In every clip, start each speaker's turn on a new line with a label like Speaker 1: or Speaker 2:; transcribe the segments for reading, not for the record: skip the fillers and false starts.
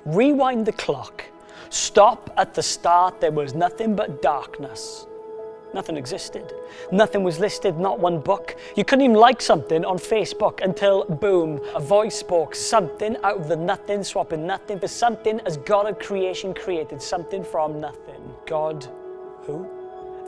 Speaker 1: Rewind the clock. Stop at the start. There was nothing but darkness. Nothing existed. Nothing was listed, not one book. You couldn't even like something on Facebook until, boom, a voice spoke. Something out of the nothing, swapping nothing for something as God of creation created something from nothing. God, who?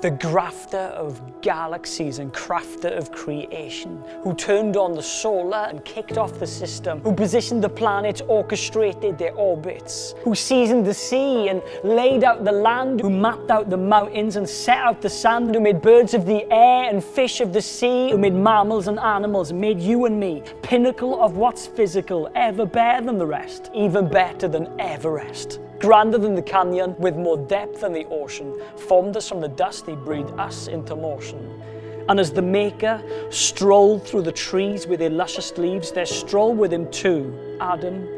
Speaker 1: The grafter of galaxies and crafter of creation, who turned on the solar and kicked off the system, who positioned the planets, orchestrated their orbits, who seasoned the sea and laid out the land, who mapped out the mountains and set out the sand, who made birds of the air and fish of the sea, who made mammals and animals, made you and me, pinnacle of what's physical, ever better than the rest, even better than Everest. Grander than the canyon, with more depth than the ocean, formed us from the dust, he breathed us into motion. And as the Maker strolled through the trees with their lushest leaves, there strolled with him too, Adam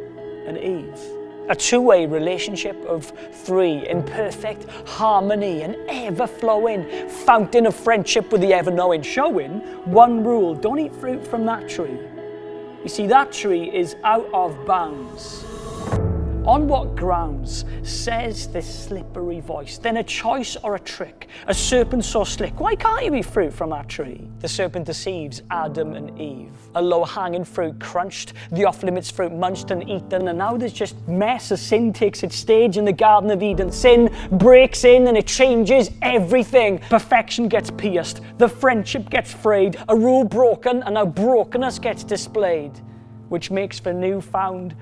Speaker 1: and Eve. A two-way relationship of three in perfect harmony, an ever-flowing fountain of friendship with the ever-knowing, showing one rule: don't eat fruit from that tree. You see, that tree is out of bounds. On what grounds, says this slippery voice? Then a choice or a trick? A serpent so slick, why can't you eat fruit from that tree? The serpent deceives Adam and Eve. A low-hanging fruit crunched, the off-limits fruit munched and eaten, and now there's just mess as sin takes its stage in the Garden of Eden. Sin breaks in and it changes everything. Perfection gets pierced, the friendship gets frayed, a rule broken, and now brokenness gets displayed, which makes for newfound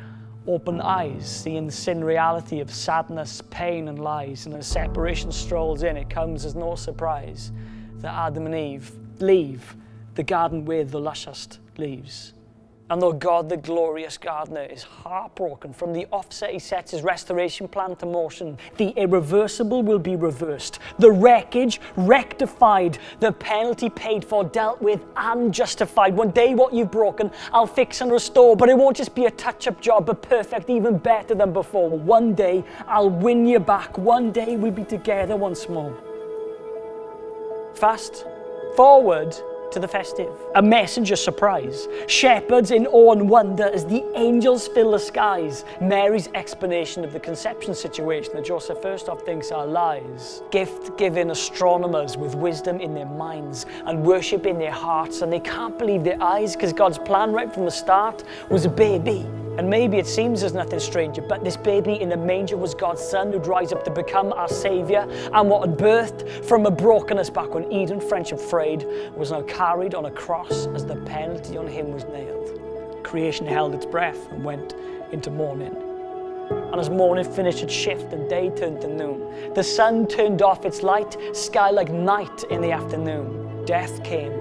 Speaker 1: open eyes, seeing sin reality of sadness, pain and lies. And as separation strolls in, it comes as no surprise that Adam and Eve leave the garden with the lushest leaves. And though God, the glorious gardener, is heartbroken, from the offset he sets his restoration plan to motion. The irreversible will be reversed, the wreckage rectified, the penalty paid for, dealt with and justified. One day what you've broken, I'll fix and restore, but it won't just be a touch-up job, but perfect, even better than before. One day I'll win you back. One day we'll be together once more. Fast forward to the festive. A messenger surprise. Shepherds in awe and wonder as the angels fill the skies. Mary's explanation of the conception situation that Joseph first off thinks are lies. Gift-giving astronomers with wisdom in their minds and worship in their hearts, and they can't believe their eyes because God's plan right from the start was a baby. And maybe it seems there's nothing stranger, but this baby in the manger was God's son who'd rise up to become our Saviour, and what had birthed from a brokenness back when Eden friendship frayed was now carried on a cross as the penalty on him was nailed. Creation held its breath and went into mourning. And as morning finished its shift and day turned to noon, the sun turned off its light, sky like night in the afternoon. Death came,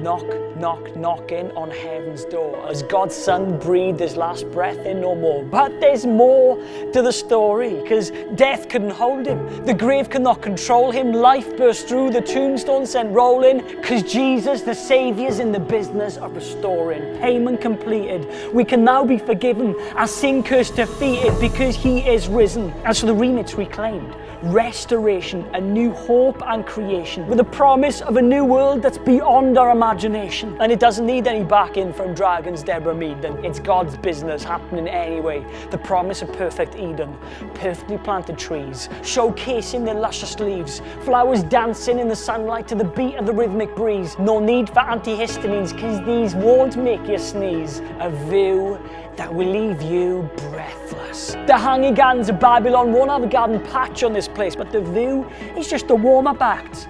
Speaker 1: knocking on heaven's door as God's son breathed his last breath in no more. But there's more to the story, because death couldn't hold him, the grave could not control him, life burst through the tombstone sent rolling, because Jesus the Saviour's in the business of restoring. Payment completed, we can now be forgiven, our sin curse defeated, because he is risen. And so the remit's reclaimed, restoration, a new hope and creation, with a promise of a new world that's beyond our imagination. And it doesn't need any backing from Dragon's Deborah Mead, and it's God's business happening anyway. The promise of perfect Eden, perfectly planted trees, showcasing their lushest leaves, flowers dancing in the sunlight to the beat of the rhythmic breeze. No need for antihistamines, because these won't make you sneeze. A view that will leave you breathless. The hanging gardens of Babylon won't have a garden patch on this place, but the view is just a warm-up act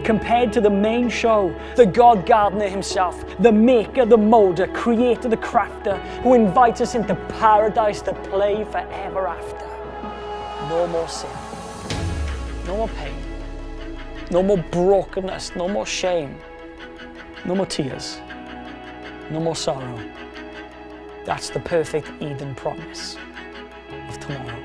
Speaker 1: compared to the main show, the God gardener himself, the maker, the molder, creator, the crafter, who invites us into paradise to play forever after. No more sin, no more pain, no more brokenness, no more shame, no more tears, no more sorrow. That's the perfect Eden promise of tomorrow.